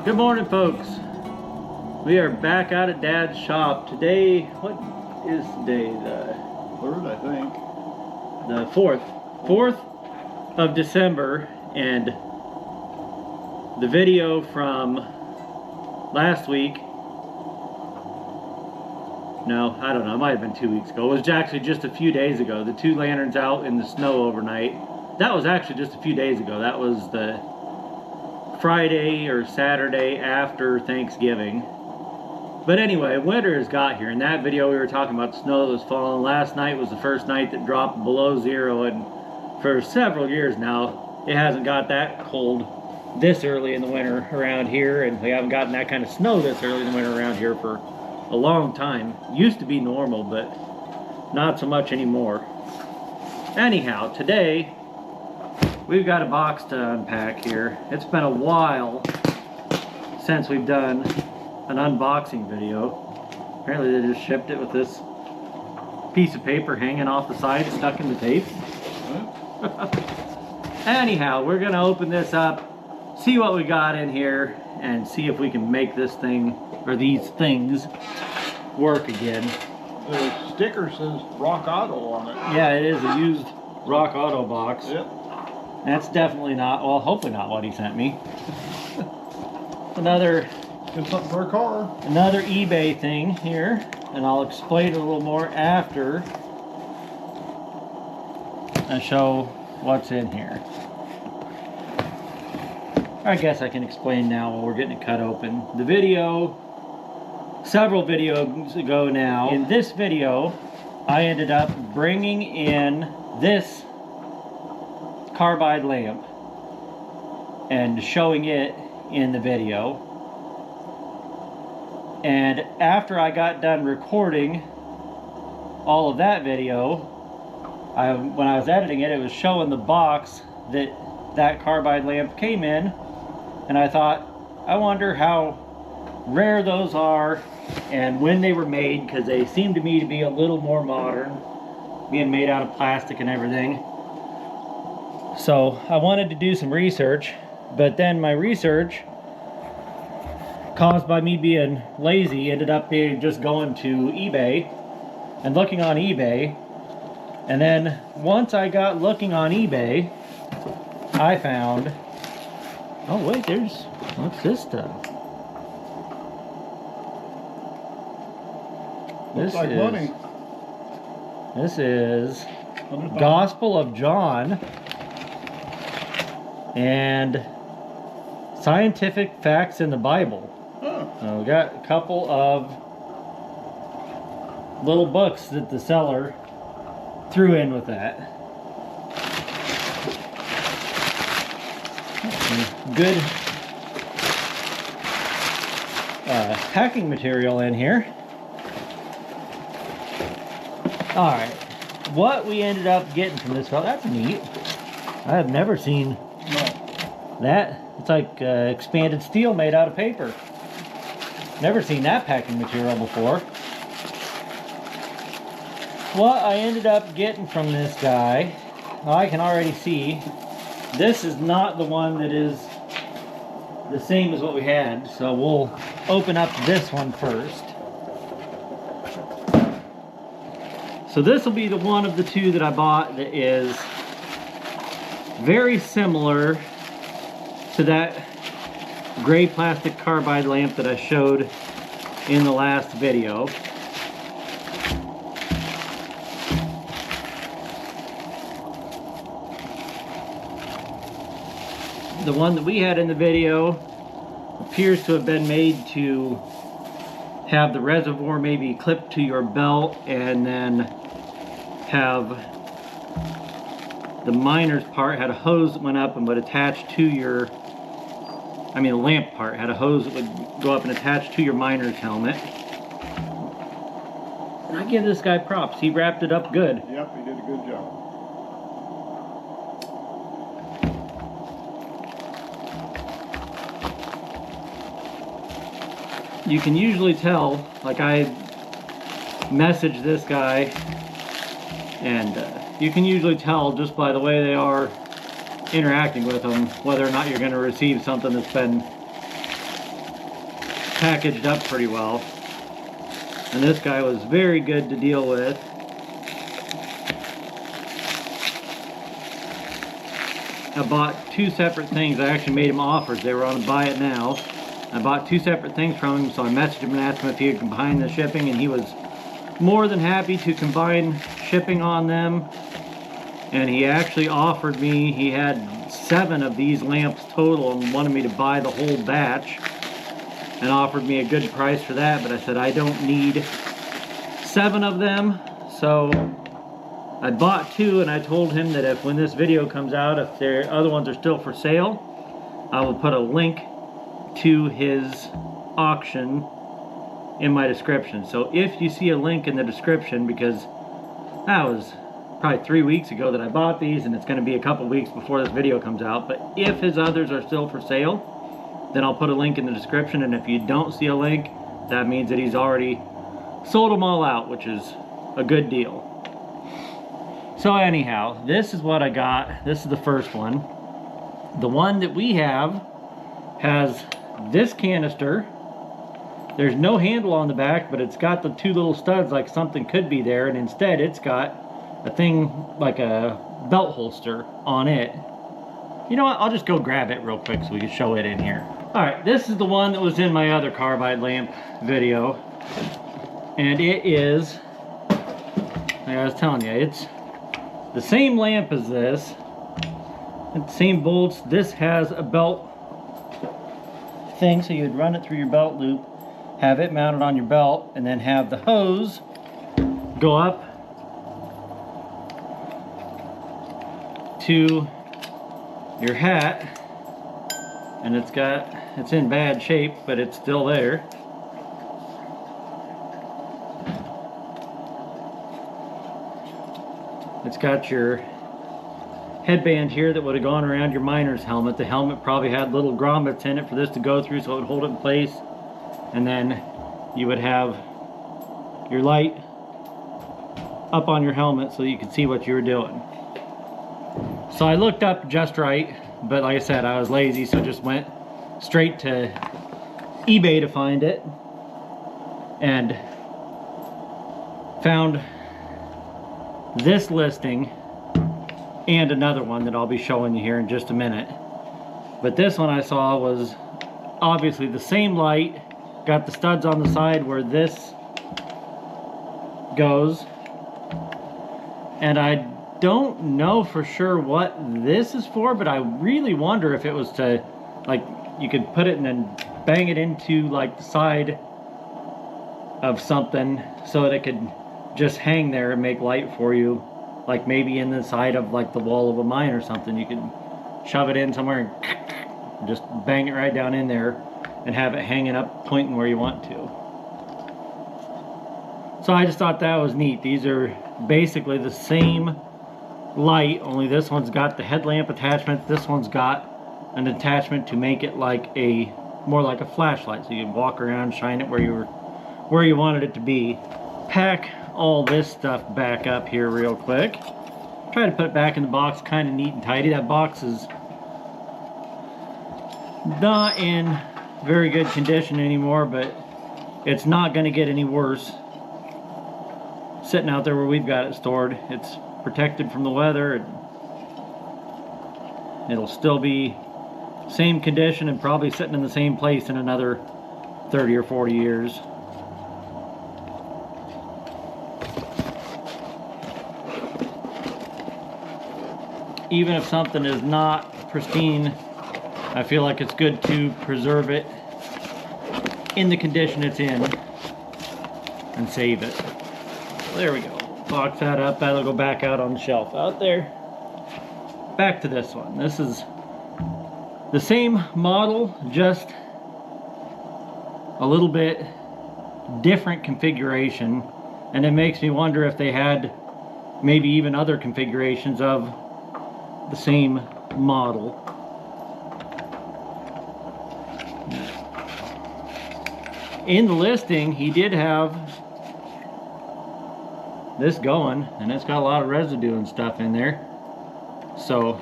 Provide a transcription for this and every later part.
Good morning, folks. We are back out at Dad's shop today. What is today? The 3rd, I think. The 4th of December, and the video from last week. No, I don't know. It might have been 2 weeks ago. It was actually just a few days ago. The 2 lanterns out in the snow overnight. That was actually just a few days ago. That was the Friday or Saturday after Thanksgiving. But anyway, winter has got here. In that video we were talking about the snow that was falling. Last night was the first night that dropped below zero, and for several years now it hasn't got that cold this early in the winter around here, and we haven't gotten that kind of snow this early in the winter around here for a long time. Used to be normal, but not so much anymore. Anyhow, today we've got a box to unpack here. It's been a while since we've done an unboxing video. Apparently they just shipped it with this piece of paper hanging off the side stuck in the tape. Anyhow, we're gonna open this up, see what we got in here, and see if we can make this thing, or these things, work again. The sticker says Rock Auto on it. Yeah, it is a used Rock Auto box. Yep. That's definitely not, well, hopefully not what he sent me. Another It's something for a car. Another eBay thing here, and I'll explain it a little more after I show what's in here. I guess I can explain now while we're getting it cut open. The video, several videos ago now, in this video, I ended up bringing in this carbide lamp and showing it in the video. And after I got done recording all of that video, when I was editing it, it was showing the box that carbide lamp came in, and I thought, I wonder how rare those are and when they were made, because they seem to me to be a little more modern, being made out of plastic and everything. So I wanted to do some research, but then my research, caused by me being lazy, ended up being just going to eBay and looking on eBay. And then once I got looking on eBay, I found, oh wait, what's this stuff? Looks like money. This is Gospel of John and Scientific Facts in the Bible. So we got a couple of little books that the seller threw in with that. Some good packing material in here. Alright, what we ended up getting from this fella, that's neat. I have never seen that. It's like expanded steel made out of paper. Never seen that packing material before. What I ended up getting from this guy, well, I can already see, this is not the one that is the same as what we had, so we'll open up this one first. So this will be the one of the two that I bought that is very similar to that gray plastic carbide lamp that I showed in the last video. The one that we had in the video appears to have been made to have the reservoir maybe clipped to your belt, and then have the miner's part had a hose that went up and would attach to your, the lamp part had a hose that would go up and attach to your miner's helmet. And I give this guy props. He wrapped it up good. Yep, he did a good job. You can usually tell, like I messaged this guy, and you can usually tell just by the way they are interacting with them whether or not you're going to receive something that's been packaged up pretty well. And this guy was very good to deal with. I bought two separate things. I actually made him offers. They were on a buy it now. I bought two separate things from him, so I messaged him and asked him if he would combine the shipping, and he was more than happy to combine shipping on them. And he actually offered me, he had 7 of these lamps total and wanted me to buy the whole batch, and offered me a good price for that, but I said I don't need 7 of them. So I bought 2, and I told him that if when this video comes out, if the other ones are still for sale, I will put a link to his auction in my description. So if you see a link in the description, because that was probably 3 weeks ago that I bought these, and it's going to be a couple weeks before this video comes out, but if his others are still for sale, then I'll put a link in the description, and if you don't see a link, that means that he's already sold them all out, which is a good deal. So anyhow, this is what I got. This is the first one. The one that we have has this canister. There's no handle on the back, but it's got the 2 little studs like something could be there, and instead it's got a thing like a belt holster on it. You know what? I'll just go grab it real quick so we can show it in here. Alright, this is the one that was in my other carbide lamp video. And it is, like I was telling you, it's the same lamp as this. And same bolts. This has a belt thing, so you'd run it through your belt loop, have it mounted on your belt, and then have the hose go up to your hat, and it's in bad shape, but it's still there. It's got your headband here that would have gone around your miner's helmet. The helmet probably had little grommets in it for this to go through so it would hold it in place, and then you would have your light up on your helmet so you could see what you were doing. So I looked up Just Rite, but like I said, I was lazy, so just went straight to eBay to find it, and found this listing and another one that I'll be showing you here in just a minute. But this one I saw was obviously the same light, got the studs on the side where this goes, and I don't know for sure what this is for, but I really wonder if it was to, like, you could put it and then bang it into like the side of something so that it could just hang there and make light for you, like maybe in the side of like the wall of a mine or something. You could shove it in somewhere and just bang it right down in there and have it hanging up pointing where you want to. So I just thought that was neat. These are basically the same light, only this one's got the headlamp attachment. This one's got an attachment to make it like a more like a flashlight, so you can walk around, shine it where you wanted it to be. Pack all this stuff back up here real quick. Try to put it back in the box, kind of neat and tidy. That box is not in very good condition anymore, but it's not going to get any worse. Sitting out there where we've got it stored, it's protected from the weather. It'll still be same condition and probably sitting in the same place in another 30 or 40 years. Even if something is not pristine, I feel like it's good to preserve it in the condition it's in and save it. There we go. Box that up. That'll go back out on the shelf out there. Back to this one. This is the same model, just a little bit different configuration, and it makes me wonder if they had maybe even other configurations of the same model. In the listing, he did have this going, and it's got a lot of residue and stuff in there, so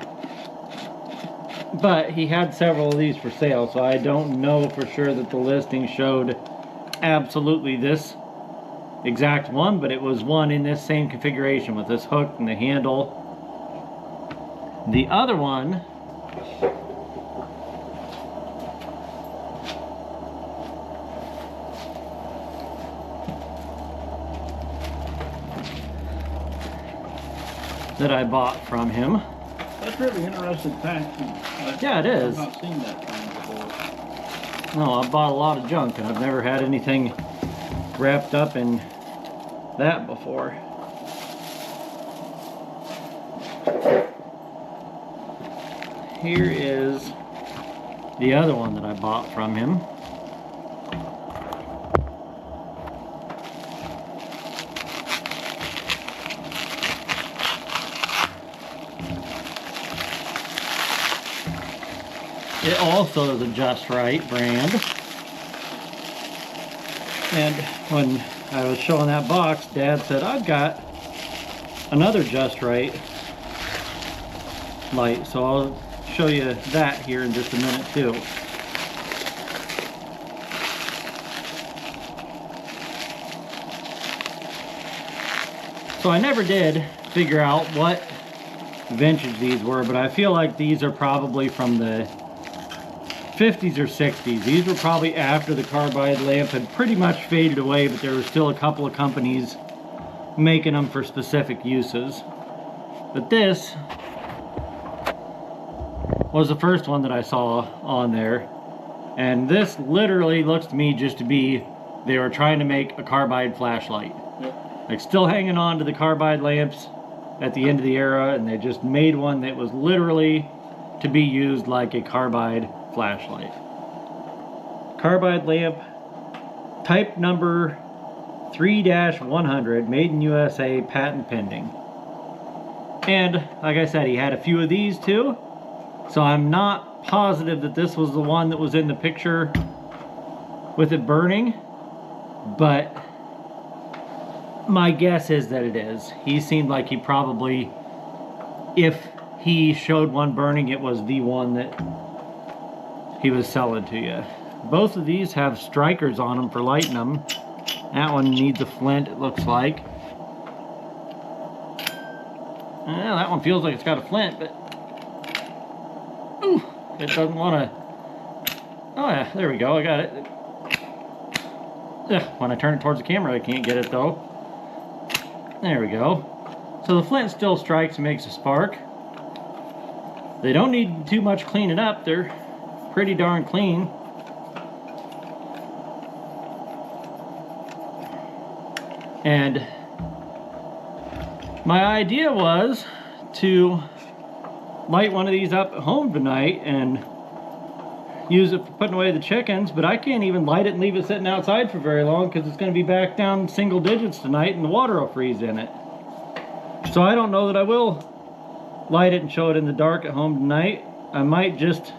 But he had several of these for sale, so I don't know for sure that the listing showed absolutely this exact one, but it was one in this same configuration with this hook and the handle. The other one that I bought from him. That's really interesting packaging. Yeah, it is. I've not seen that kind before. No, I bought a lot of junk and I've never had anything wrapped up in that before. Here is the other one that I bought from him. It also is a Just Rite brand. And when I was showing that box, Dad said, I've got another Just Rite light, so I'll show you that here in just a minute too. So I never did figure out what vintage these were, but I feel like these are probably from the 50s or 60s. These were probably after the carbide lamp had pretty much faded away, but there were still a couple of companies making them for specific uses. But this was the first one that I saw on there, and this literally looks to me just to be they were trying to make a carbide flashlight. Yep. Like still hanging on to the carbide lamps at the end of the era, and they just made one that was literally to be used like a carbide flashlight. Carbide lamp, type number 3-100, made in USA, patent pending. And like I said, he had a few of these too, so I'm not positive that this was the one that was in the picture with it burning, but my guess is that it is. He seemed like he probably, if he showed one burning, it was the one that he was selling to you. Both of these have strikers on them for lighting them. That one needs a flint, it looks like. Well, that one feels like it's got a flint, but ooh, it doesn't want to. Oh yeah, there we go, I got it. Ugh, when I turn it towards the camera, I can't get it though. There we go. So the flint still strikes and makes a spark. They don't need too much cleaning up. They're pretty darn clean. And my idea was to light one of these up at home tonight and use it for putting away the chickens, but I can't even light it and leave it sitting outside for very long because it's going to be back down single digits tonight and the water will freeze in it. So I don't know that I will light it and show it in the dark at home tonight. I might just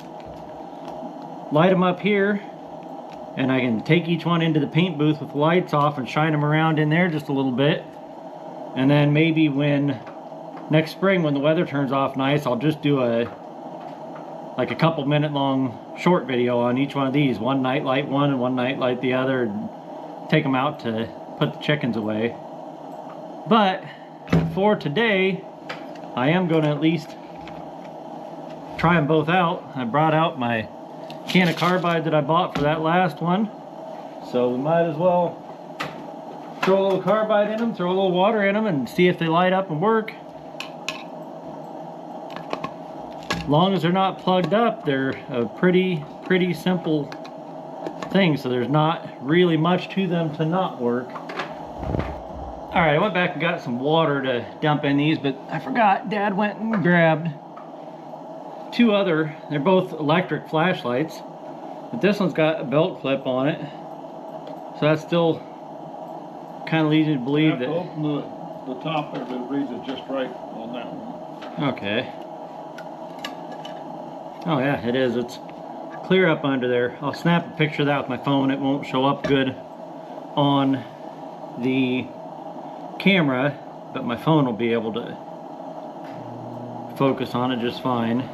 light them up here, and I can take each one into the paint booth with the lights off and shine them around in there just a little bit. And then maybe when next spring, when the weather turns off nice, I'll just do a couple minute long short video on each one of these. One night light one and one night light the other, and take them out to put the chickens away. But for today, I am going to at least try them both out. I brought out my can of carbide that I bought for that last one, so we might as well throw a little carbide in them, throw a little water in them, and see if they light up and work. As long as they're not plugged up, they're a pretty simple thing, so there's not really much to them to not work. Alright, I went back and got some water to dump in these, but I forgot. Dad went and grabbed two other, they're both electric flashlights, but this one's got a belt clip on it, so that still kind of leads you to believe that. Open the top there, but it reads it just right on that one. Okay. Oh yeah, it is. It's clear up under there. I'll snap a picture of that with my phone. It won't show up good on the camera, but my phone will be able to focus on it just fine.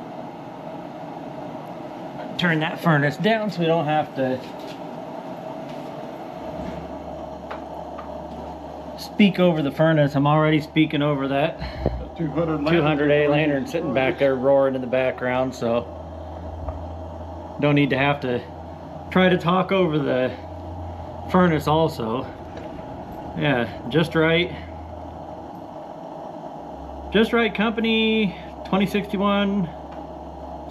turn that furnace down so we don't have to speak over the furnace. I'm already speaking over that 200A lantern sitting back there roaring in the background, so don't need to have to try to talk over the furnace also. Yeah, Just Rite Company, 2061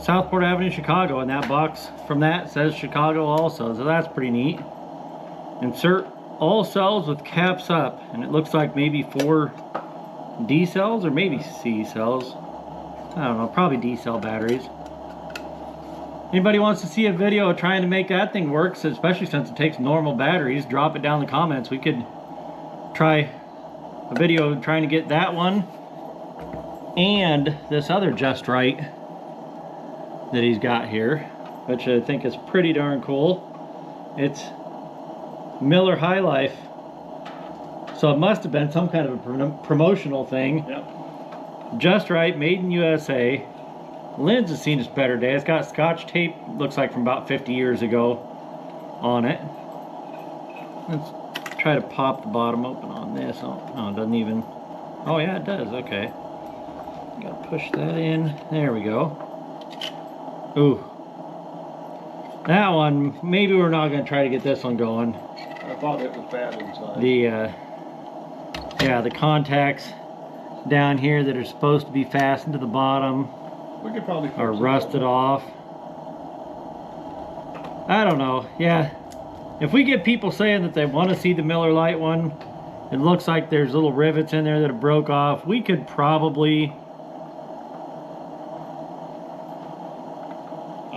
Southport Avenue, Chicago, and that box from that says Chicago also, so that's pretty neat. Insert all cells with caps up, and it looks like maybe 4 D cells or maybe C cells. I don't know, probably D cell batteries. Anybody wants to see a video of trying to make that thing work, especially since it takes normal batteries, drop it down in the comments. We could try a video trying to get that one and this other Just Rite that he's got here, which I think is pretty darn cool. It's Miller High Life, so it must have been some kind of a promotional thing. Yep. Just Rite, made in USA. Lens has seen its better day. It's got scotch tape, looks like from about 50 years ago on it. Let's try to pop the bottom open on this. Oh, it doesn't even. Oh yeah, it does. Okay. Gotta push that in. There we go. Ooh. That one, maybe we're not gonna try to get this one going. I thought it was bad inside. Yeah, the contacts down here that are supposed to be fastened to the bottom We could probably are rusted off. I don't know. Yeah, if we get people saying that they want to see the Miller Lite one, it looks like there's little rivets in there that have broke off. We could probably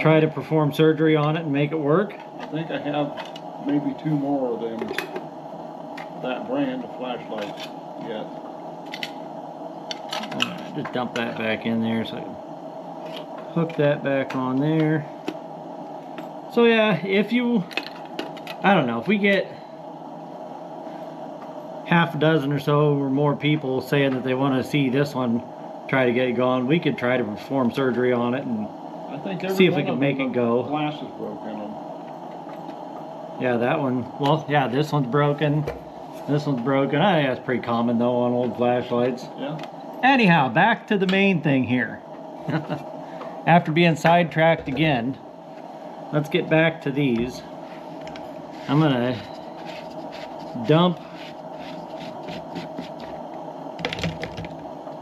try to perform surgery on it and make it work. I think I have maybe 2 more of them, that brand of flashlights yet. Just dump that back in there so I can hook that back on there. So yeah, if you, I don't know, if we get half a dozen or so or more people saying that they want to see this one, try to get it going, we could try to perform surgery on it and I think see if we can make it go. Glass is broken in them. Yeah, that one. Well, yeah, this one's broken. This one's broken. I think that's pretty common though on old flashlights. Yeah. Anyhow, back to the main thing here. After being sidetracked again, let's get back to these. I'm gonna dump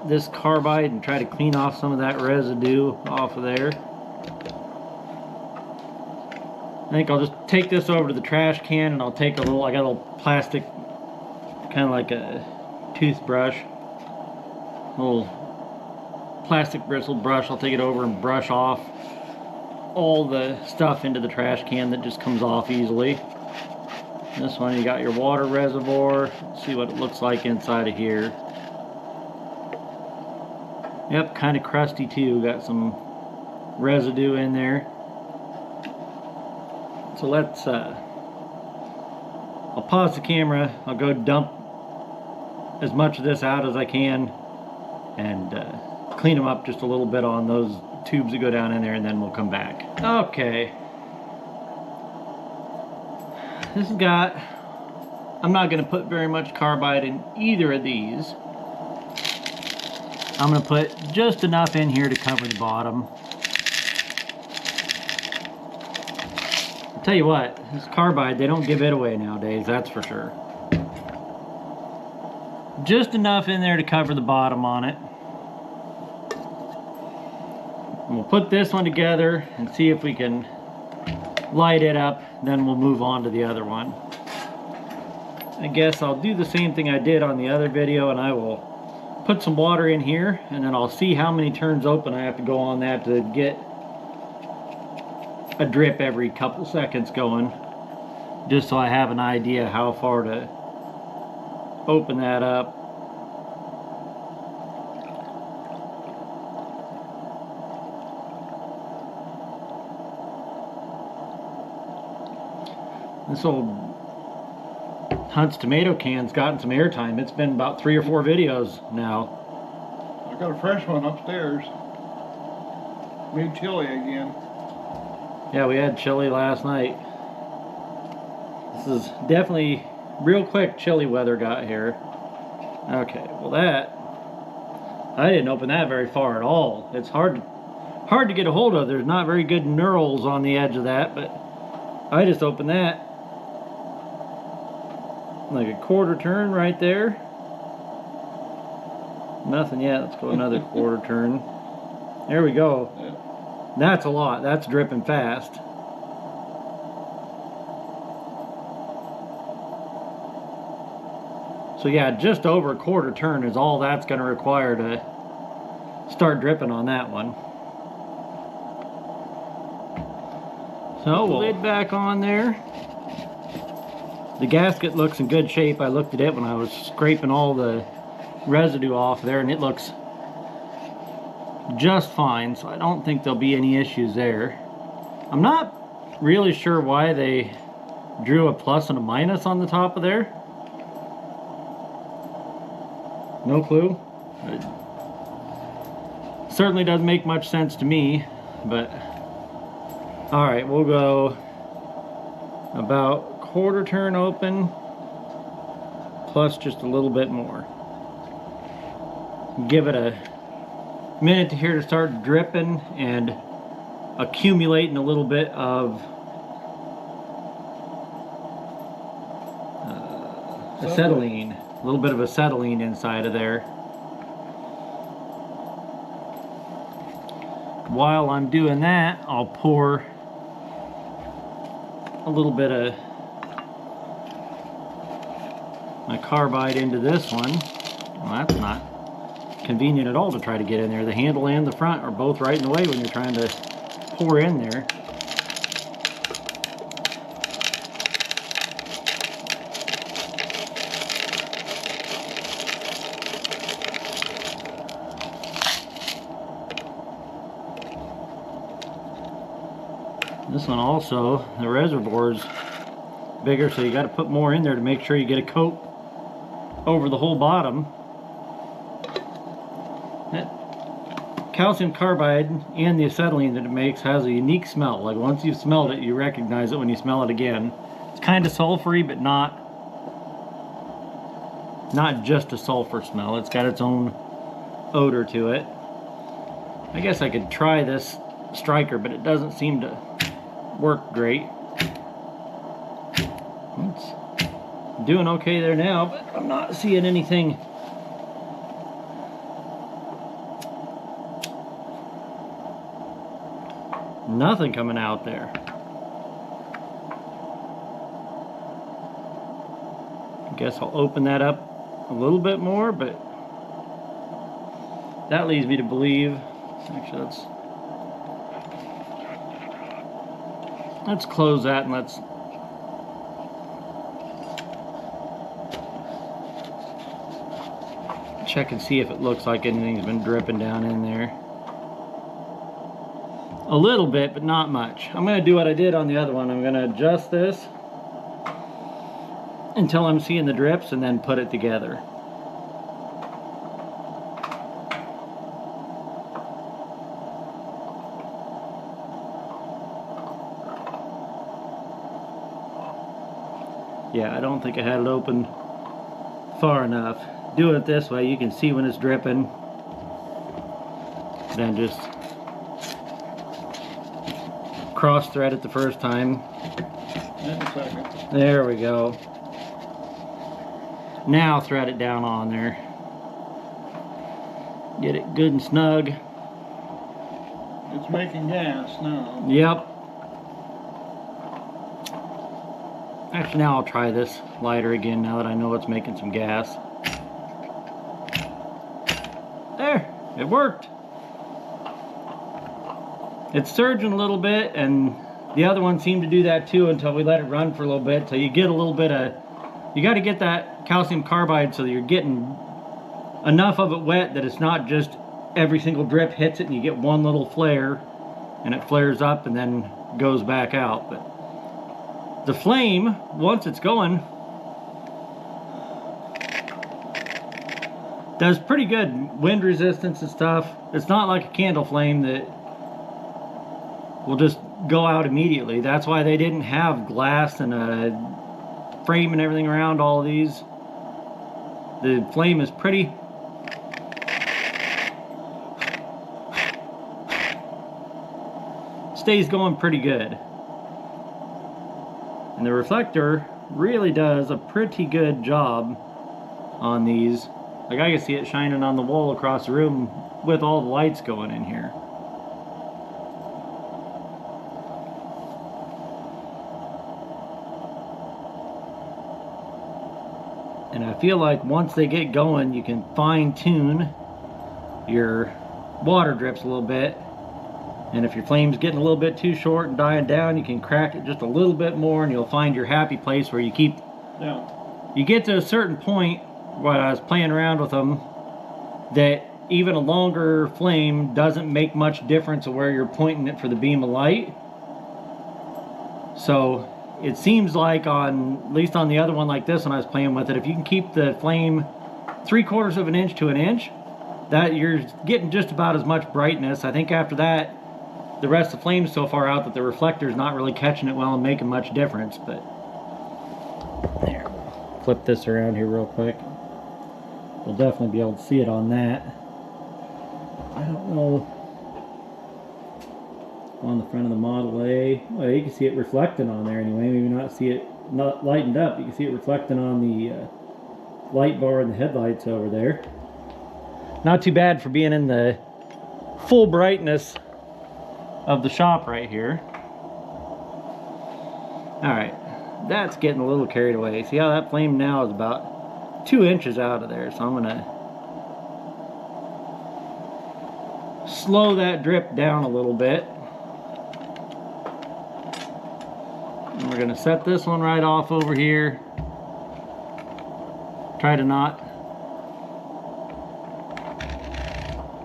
this carbide and try to clean off some of that residue off of there. I think I'll just take this over to the trash can and I'll take a little, I got a little plastic, kind of like a toothbrush, little plastic bristled brush. I'll take it over and brush off all the stuff into the trash can that just comes off easily. This one, you got your water reservoir. Let's see what it looks like inside of here. Yep, kind of crusty too. Got some residue in there. So let's, I'll pause the camera. I'll go dump as much of this out as I can and clean them up just a little bit on those tubes that go down in there, and then we'll come back. Okay. This has got, I'm not going to put very much carbide in either of these. I'm going to put just enough in here to cover the bottom. I'll tell you what, this carbide, they don't give it away nowadays, that's for sure. Just enough in there to cover the bottom on it. And we'll put this one together and see if we can light it up, then we'll move on to the other one. I guess I'll do the same thing I did on the other video, and I will put some water in here, and then I'll see how many turns open I have to go on that to get a drip every couple seconds going, just so I have an idea how far to open that up. This old Hunt's tomato can's gotten some airtime. It's been about 3 or 4 videos now. I got a fresh one upstairs. Made chili again. Yeah, we had chili last night. This is definitely real quick chilly weather got here. Okay, well that, I didn't open that very far at all. It's hard to get a hold of. There's not very good knurls on the edge of that, but I just opened that. Like a quarter turn right there. Nothing yet. Let's go another quarter turn. There we go. That's a lot. That's dripping fast. So yeah, just over a quarter turn is all that's going to require to start dripping on that one. So we'll lid back on there. The gasket looks in good shape. I looked at it when I was scraping all the residue off there, and it looks just fine, so I don't think there'll be any issues there. I'm not really sure why they drew a plus and a minus on the top of there. No clue. It certainly doesn't make much sense to me, but alright, we'll go about quarter turn open plus just a little bit more. Give it a minute here to start dripping and accumulating a little bit of acetylene. A little bit of acetylene inside of there. While I'm doing that, I'll pour a little bit of my carbide into this one. Well, that's not convenient at all to try to get in there. The handle and the front are both right in the way when you're trying to pour in there. This one also, the reservoir's bigger, so you got to put more in there to make sure you get a coat over the whole bottom. That calcium carbide and the acetylene that it makes has a unique smell. Like once you've smelled it, you recognize it when you smell it again. It's kind of sulfury, but not just a sulfur smell. It's got its own odor to it. I guess I could try this striker, but it doesn't seem to work great. It's doing okay there now, but I'm not seeing anything nothing coming out there. I guess I'll open that up a little bit more, but that leads me to believe, actually let's close that and let's check and see if it looks like anything's been dripping down in there. A little bit, but not much. I'm going to do what I did on the other one. I'm going to adjust this until I'm seeing the drips and then put it together. Yeah, I don't think I had it open far enough. Do it this way, you can see when it's dripping. Then just cross thread it the first time. And a second. There we go. Now thread it down on there. Get it good and snug. It's making gas now. Yep. Actually, now I'll try this lighter again now that I know it's making some gas. There, it worked. It's surging a little bit, and the other one seemed to do that too until we let it run for a little bit. So you get a little bit of, you got to get that calcium carbide so that you're getting enough of it wet that it's not just every single drip hits it and you get one little flare and it flares up and then goes back out. But the flame, once it's going, does pretty good wind resistance and stuff. It's not like a candle flame that will just go out immediately. That's why they didn't have glass and a frame and everything around all of these. The flame is pretty stays going pretty good. And the reflector really does a pretty good job on these. Like I can see it shining on the wall across the room with all the lights going in here. And I feel like once they get going, you can fine tune your water drips a little bit. And if your flame's getting a little bit too short and dying down, you can crack it just a little bit more and you'll find your happy place where you keep... Yeah. You get to a certain point, while I was playing around with them, that even a longer flame doesn't make much difference of where you're pointing it for the beam of light. So it seems like at least on the other one like this when I was playing with it, if you can keep the flame 3/4 of an inch to an inch, that you're getting just about as much brightness. I think after that, the rest of the flame's so far out that the reflector's not really catching it well and making much difference. But there, flip this around here real quick. We'll definitely be able to see it on that. I don't know, on the front of the Model A. Well, you can see it reflecting on there anyway. Maybe not see it not lightened up. You can see it reflecting on the light bar and the headlights over there. Not too bad for being in the full brightness of the shop right here. Alright, that's getting a little carried away. See how that flame now is about 2 inches out of there, so I'm gonna slow that drip down a little bit. And we're gonna set this one right off over here. Try to not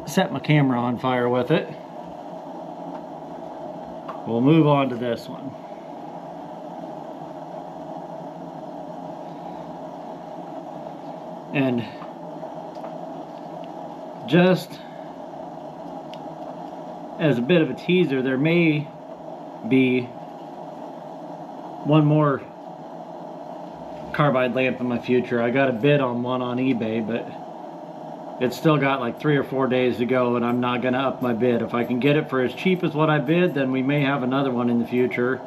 set my camera on fire with it. We'll move on to this one. And just as a bit of a teaser, there may be one more carbide lamp in my future. I got a bid on one on eBay, but it's still got like 3 or 4 days to go, and I'm not gonna up my bid. If I can get it for as cheap as what I bid, then we may have another one in the future.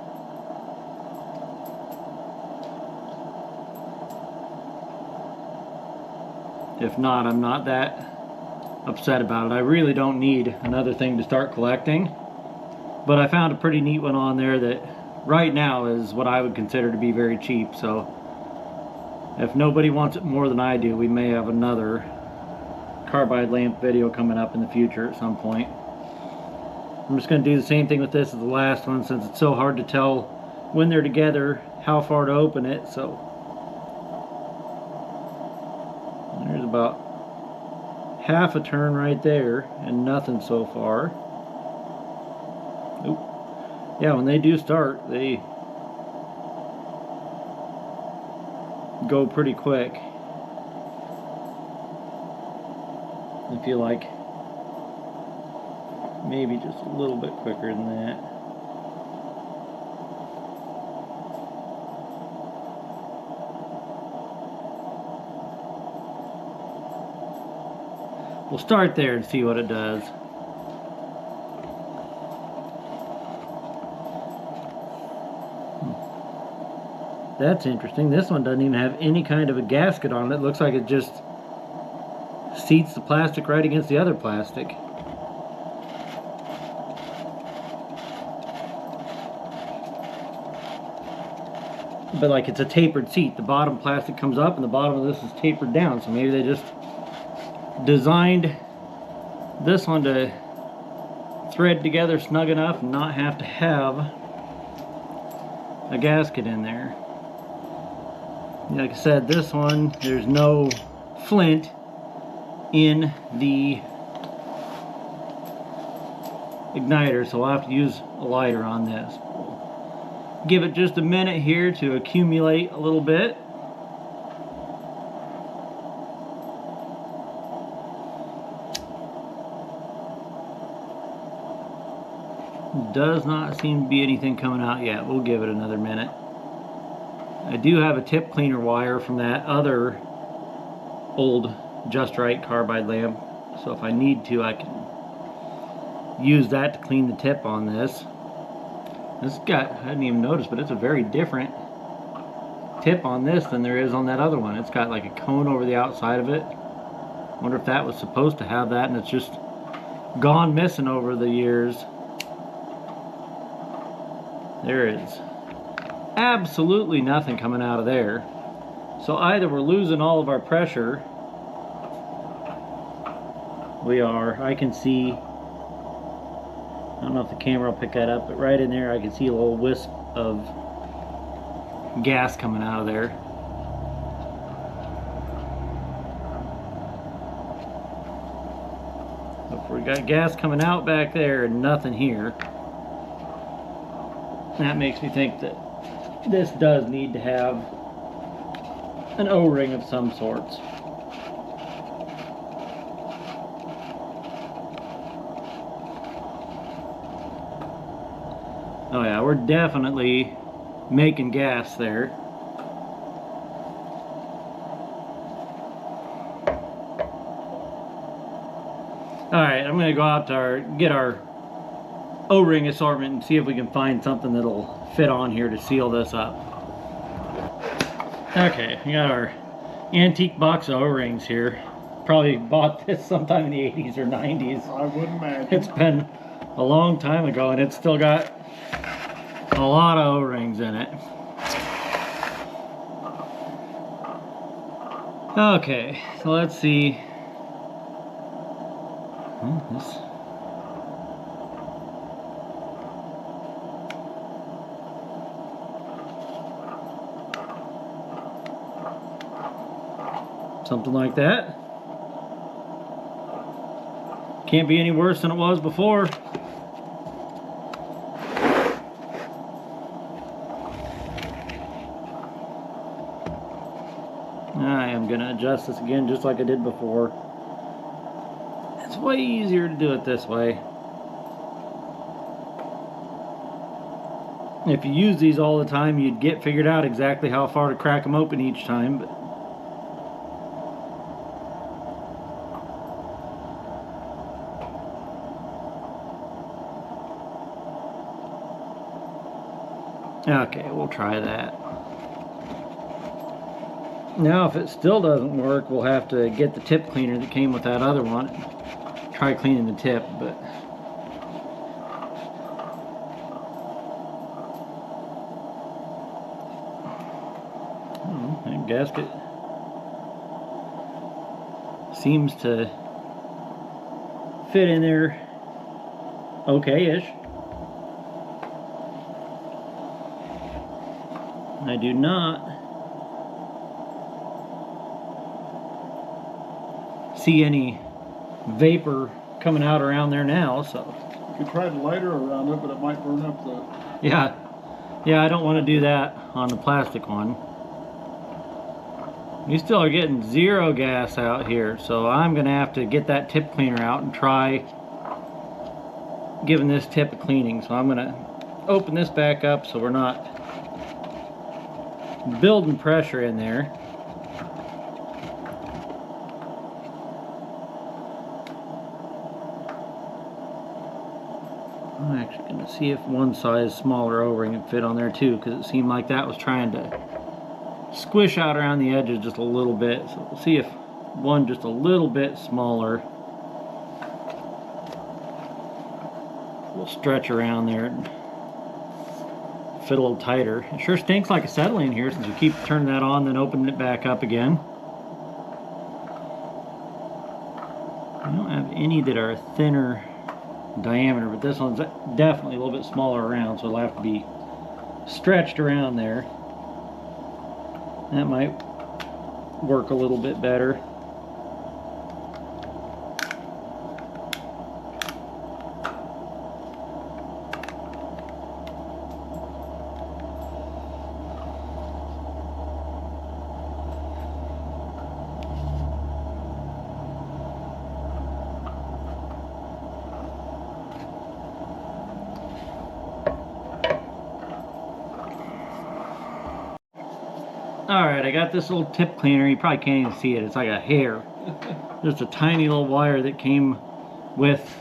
If not, I'm not that upset about it. I really don't need another thing to start collecting, but I found a pretty neat one on there that right now is what I would consider to be very cheap. So if nobody wants it more than I do, we may have another carbide lamp video coming up in the future at some point. I'm just going to do the same thing with this as the last one, since it's so hard to tell when they're together how far to open it. So there's about half a turn right there and nothing so far. Oop. Yeah, when they do start, they go pretty quick. I feel like maybe just a little bit quicker than that. We'll start there and see what it does. That's interesting. This one doesn't even have any kind of a gasket on it. It looks like it just seats the plastic right against the other plastic. But like it's a tapered seat. The bottom plastic comes up and the bottom of this is tapered down. So maybe they just designed this one to thread together snug enough and not have to have a gasket in there. Like I said, this one, there's no flint in the igniter, so I'll have to use a lighter on this. Give it just a minute here to accumulate a little bit. Does not seem to be anything coming out yet. We'll give it another minute. I do have a tip cleaner wire from that other old Just Rite Carbide lamp, so if I need to, I can use that to clean the tip on this. This got, I didn't even notice, but it's a very different tip on this than there is on that other one. It's got like a cone over the outside of it. Wonder if that was supposed to have that and it's just gone missing over the years. There is absolutely nothing coming out of there. So either we're losing all of our pressure. We are. I can see, I don't know if the camera will pick that up, but right in there I can see a little wisp of gas coming out of there. So if we got gas coming out back there and nothing here, that makes me think that this does need to have an O-ring of some sorts. Oh yeah, we're definitely making gas there. Alright, I'm going to go out to get our O-ring assortment and see if we can find something that'll fit on here to seal this up. Okay, we got our antique box of O-rings here. Probably bought this sometime in the 80s or 90s. I would imagine. It's been a long time ago and it's still got a lot of O-rings in it. Okay, so let's see. Something like that. Can't be any worse than it was before. I am going to adjust this again just like I did before. It's way easier to do it this way. If you use these all the time, you'd get figured out exactly how far to crack them open each time. But okay, we'll try that. Now if it still doesn't work, we'll have to get the tip cleaner that came with that other one. Try cleaning the tip, but that gasket seems to fit in there okay-ish. I do not see any vapor coming out around there now, so. You could try the lighter around it, but it might burn up the... Yeah, I don't want to do that on the plastic one. You still are getting zero gas out here, so I'm going to have to get that tip cleaner out and try giving this tip a cleaning. So I'm going to open this back up so we're not building pressure in there. I'm actually going to see if one size smaller O-ring would fit on there too, because it seemed like that was trying to squish out around the edges just a little bit. So we'll see if one just a little bit smaller will stretch around there and fit a little tighter. It sure stinks like acetylene here since you keep turning that on then opening it back up again. I don't have any that are thinner diameter, but this one's definitely a little bit smaller around, so it'll have to be stretched around there. That might work a little bit better. Alright, I got this little tip cleaner. You probably can't even see it. It's like a hair. Just a tiny little wire that came with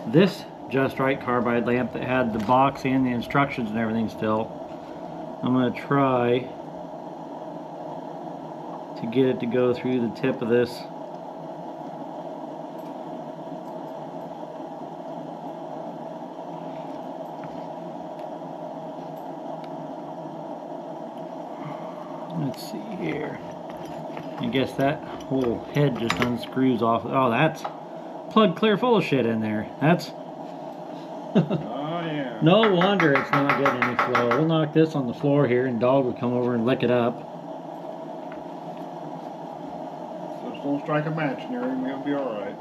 this Just Rite Carbide lamp that had the box and the instructions and everything still. I'm going to try to get it to go through the tip of this. Let's see here. I guess that whole head just unscrews off. Oh, that's plugged clear full of shit in there. That's Oh, yeah. no wonder it's not getting any flow. We'll knock this on the floor here and dog will come over and lick it up. Just don't strike a match near him, he'll be alright.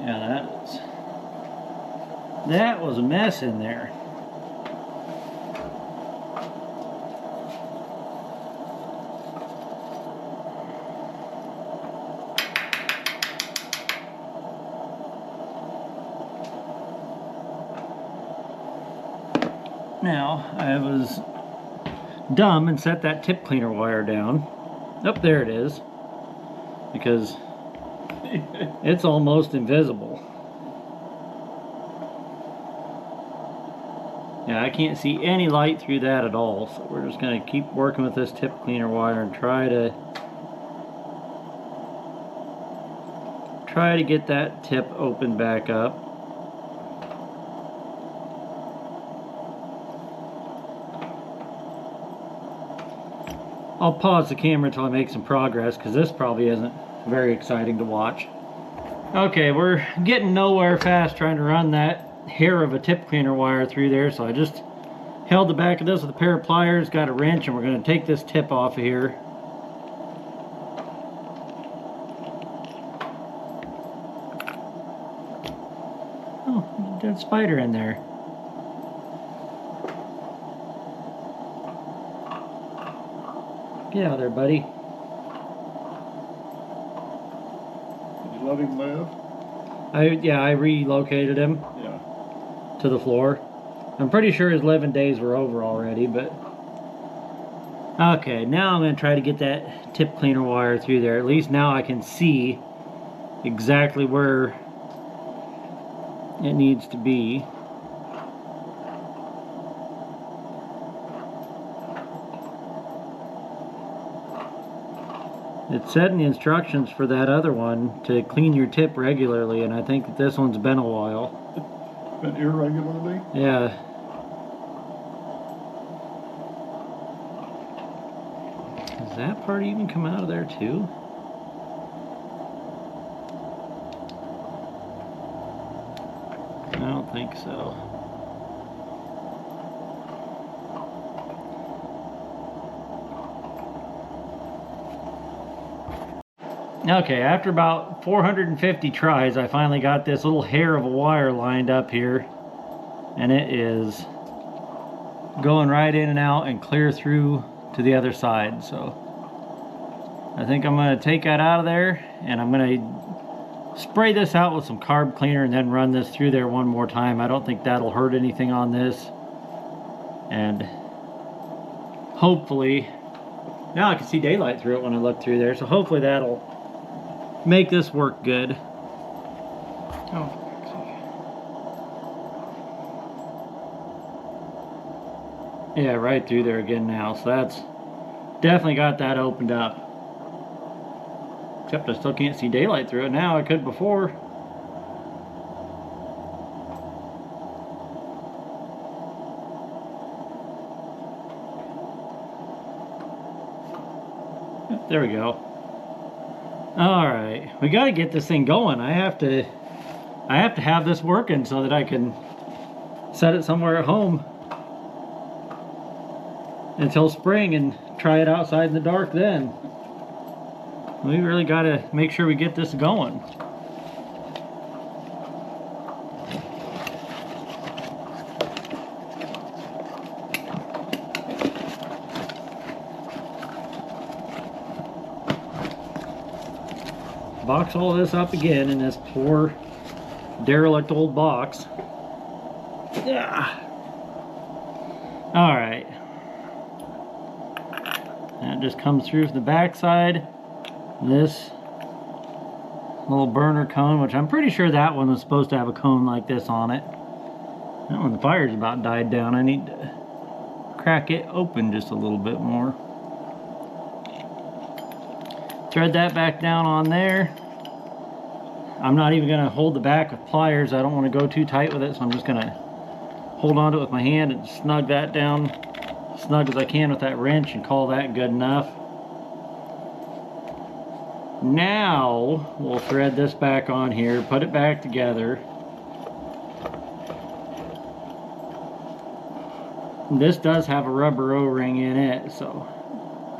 Yeah, that was a mess in there. Now, I was dumb and set that tip cleaner wire down. Oh, there it is. Because it's almost invisible. Yeah, I can't see any light through that at all. So we're just going to keep working with this tip cleaner wire and try to get that tip open back up. I'll pause the camera until I make some progress, because this probably isn't very exciting to watch. Okay, we're getting nowhere fast trying to run that hair of a tip cleaner wire through there, so I just held the back of this with a pair of pliers, got a wrench, and we're going to take this tip off of here. Oh, dead spider in there. Get out of there, buddy. Did you let him live? I relocated him Yeah. to the floor. I'm pretty sure his 11 days were over already, but... Okay, now I'm going to try to get that tip cleaner wire through there. At least now I can see exactly where it needs to be. It said in the instructions for that other one to clean your tip regularly, and I think that this one's been a while. But irregularly? Yeah. Does that part even come out of there too? I don't think so. Okay, after about 450 tries, I finally got this little hair of a wire lined up here, and it is going right in and out and clear through to the other side. So I think I'm going to take that out of there, and I'm going to spray this out with some carb cleaner and then run this through there one more time. I don't think that'll hurt anything on this, and hopefully now I can see daylight through it when I look through there, so hopefully that'll make this work good. Oh, yeah, right through there again now. So that's definitely got that opened up. Except I still can't see daylight through it now. I could before. There we go. Alright, we got to get this thing going. I have to have this working so that I can set it somewhere at home until spring and try it outside in the dark then. We really got to make sure we get this going. Box all this up again in this poor derelict old box. Yeah. All right. That just comes through from the back side. This little burner cone, which I'm pretty sure that one was supposed to have a cone like this on it. That one, the fire's about died down. I need to crack it open just a little bit more. Thread that back down on there. I'm not even going to hold the back with pliers. I don't want to go too tight with it, so I'm just going to hold on to it with my hand and snug that down snug as I can with that wrench and call that good enough. Now we'll thread this back on here, put it back together. This does have a rubber O-ring in it, so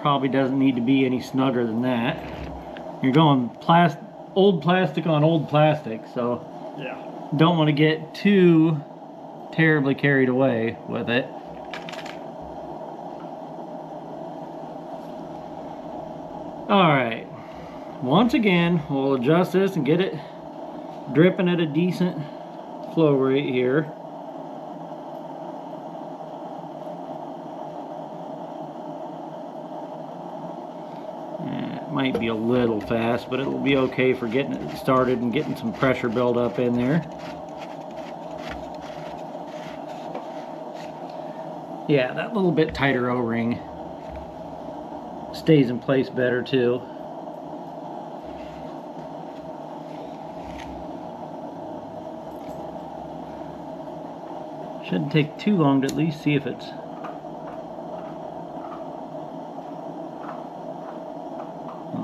probably doesn't need to be any snugger than that. You're going old plastic on old plastic, so yeah, don't want to get too terribly carried away with it. Alright, once again we'll adjust this and get it dripping at a decent flow rate here. It might be a little fast, but it'll be okay for getting it started and getting some pressure build up in there. Yeah, that little bit tighter O-ring stays in place better too. Shouldn't take too long to at least see if it's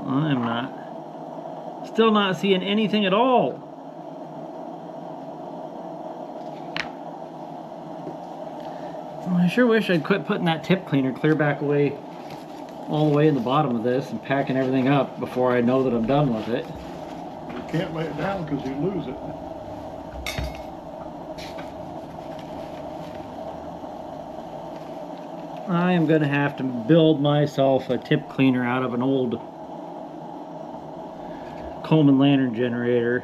I'm still not seeing anything at all. I sure wish I'd quit putting that tip cleaner clear back away all the way in the bottom of this and packing everything up before I know that I'm done with it. You can't lay it down because you lose it. I am going to have to build myself a tip cleaner out of an old Coleman lantern generator.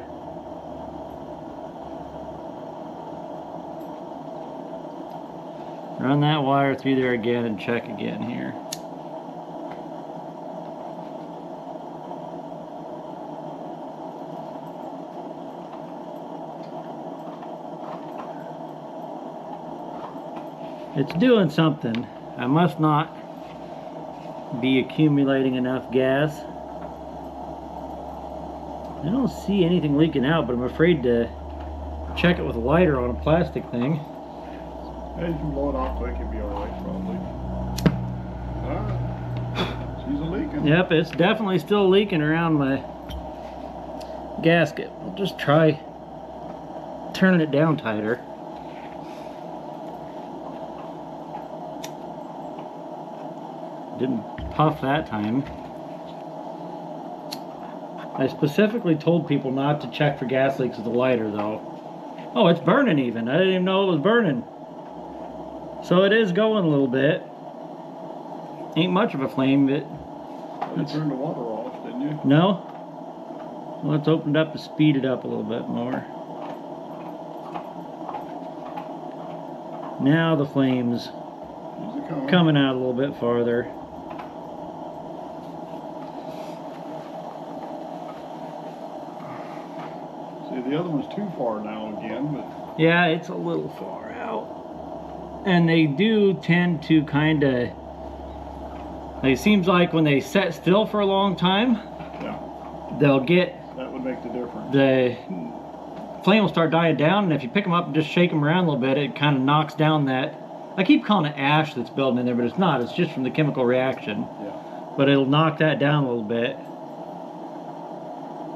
Run that wire through there again and check again here. It's doing something. I must not be accumulating enough gas. I don't see anything leaking out, but I'm afraid to check it with a lighter on a plastic thing. Hey, you can blow it off quick, you'll be alright probably. She's a leaking. Yep, it's definitely still leaking around my gasket. I'll just try turning it down tighter. Didn't puff that time. I specifically told people not to check for gas leaks with a lighter though. Oh, it's burning even. I didn't even know it was burning. So it is going a little bit. Ain't much of a flame, but... You turned the water off, didn't you? No. Well, it's opened up to speed it up a little bit more. Now the flame's coming out a little bit farther. See, the other one's too far now again, but... Yeah, it's a little far out. And they do tend to kind of... It seems like when they set still for a long time, yeah, they'll get... That would make the difference. The flame will start dying down, and if you pick them up and just shake them around a little bit, it kind of knocks down that... I keep calling it ash that's building in there, but it's not. It's just from the chemical reaction. Yeah. But it'll knock that down a little bit.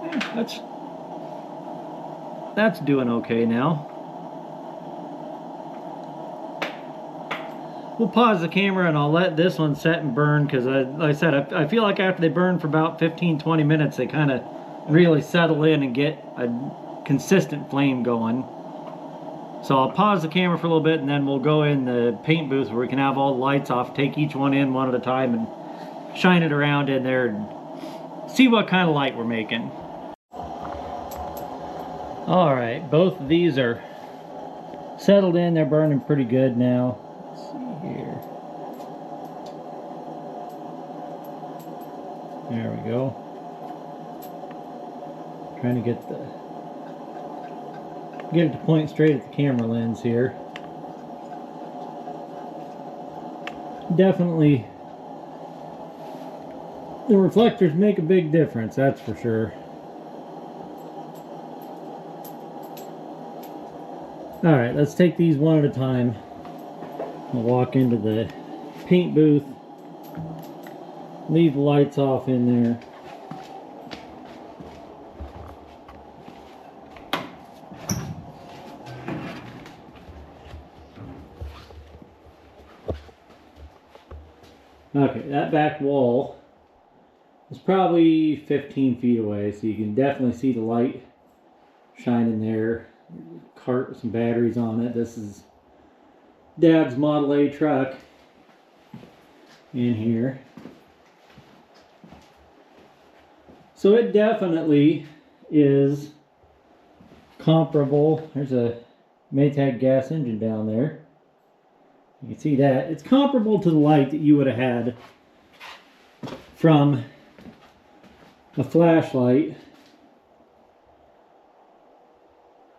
Yeah, that's doing okay now. we'll pause the camera and I'll let this one set and burn, because like I said, I feel like after they burn for about 15-20 minutes, they kind of really settle in and get a consistent flame going. So I'll pause the camera for a little bit, and then we'll go in the paint booth where we can have all the lights off, take each one in one at a time and shine it around in there and see what kind of light we're making. Alright, both of these are settled in. They're burning pretty good now. Let's see here. There we go. Trying to get it to point straight at the camera lens here. Definitely, the reflectors make a big difference, that's for sure. Alright, let's take these one at a time. We'll walk into the paint booth, leave the lights off in there. Okay, that back wall is probably 15 feet away, so you can definitely see the light shining there. Cart with some batteries on it. This is Dad's Model A truck in here. So it definitely is comparable. There's a Maytag gas engine down there. You can see that. It's comparable to the light that you would have had from a flashlight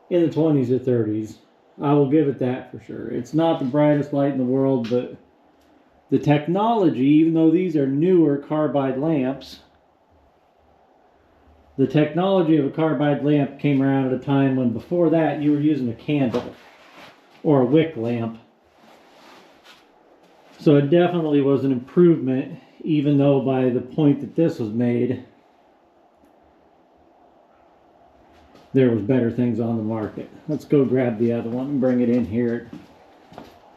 in the 20s or 30s. I will give it that for sure. It's not the brightest light in the world, but the technology, even though these are newer carbide lamps, the technology of a carbide lamp came around at a time when before that you were using a candle or a wick lamp. So it definitely was an improvement, even though by the point that this was made, there was better things on the market. Let's go grab the other one and bring it in here.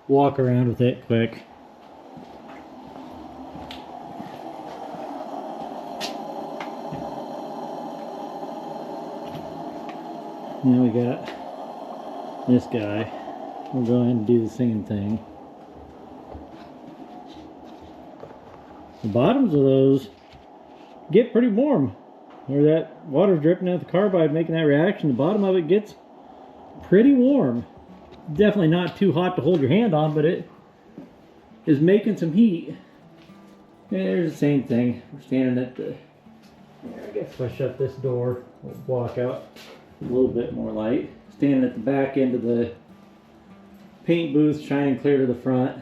Walk around with it quick. Now we got this guy. We'll go ahead and do the same thing. The bottoms of those get pretty warm. Where that water's dripping out the carbide making that reaction, the bottom of it gets pretty warm. Definitely not too hot to hold your hand on, but it is making some heat. There's the same thing. We're standing at the... I guess if I shut this door, we'll block out a little bit more light. Standing at the back end of the paint booth, shining clear to the front.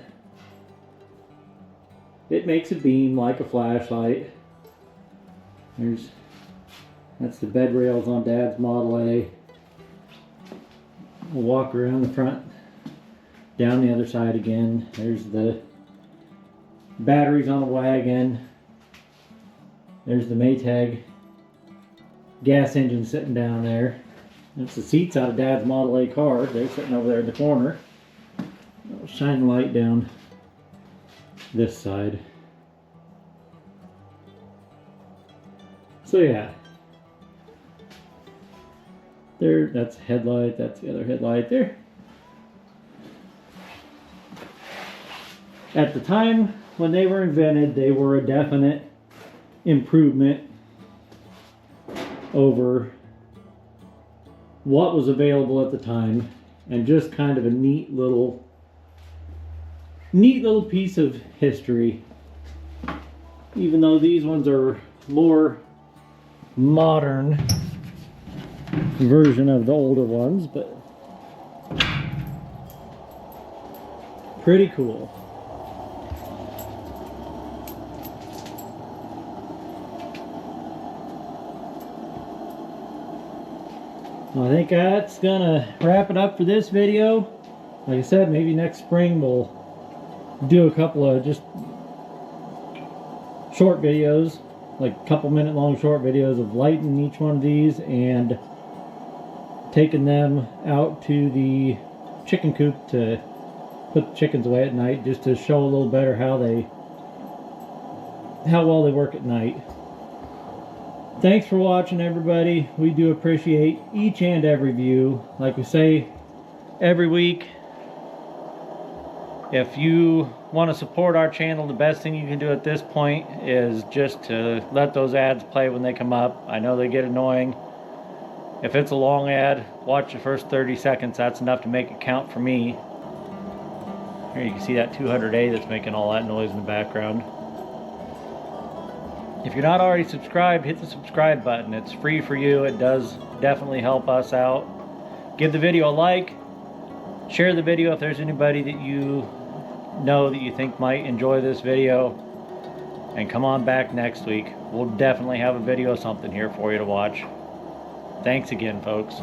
It makes a beam like a flashlight. That's the bed rails on Dad's Model A. We'll walk around the front, down the other side again. There's the batteries on the wagon. There's the Maytag gas engine sitting down there. That's the seats out of Dad's Model A car. They're sitting over there in the corner. I'll shine the light down this side. So yeah. There, that's a headlight, that's the other headlight there. At the time when they were invented, they were a definite improvement over what was available at the time, and just kind of a neat little piece of history. Even though these ones are more modern version of the older ones, but pretty cool. Well, I think that's gonna wrap it up for this video. Like I said, maybe next spring we'll do a couple of just short videos, like a couple minute long short videos of lighting each one of these and taking them out to the chicken coop to put the chickens away at night, just to show a little better how well they work at night. Thanks for watching, everybody. We do appreciate each and every view. Like we say every week, if you want to support our channel, the best thing you can do at this point is just to let those ads play when they come up. I know they get annoying. If it's a long ad, watch the first 30 seconds. That's enough to make it count for me. Here you can see that 200A that's making all that noise in the background. If you're not already subscribed, hit the subscribe button. It's free for you. It does definitely help us out. Give the video a like. Share the video if there's anybody that you know that you think might enjoy this video. And come on back next week. We'll definitely have a video something here for you to watch. Thanks again, folks.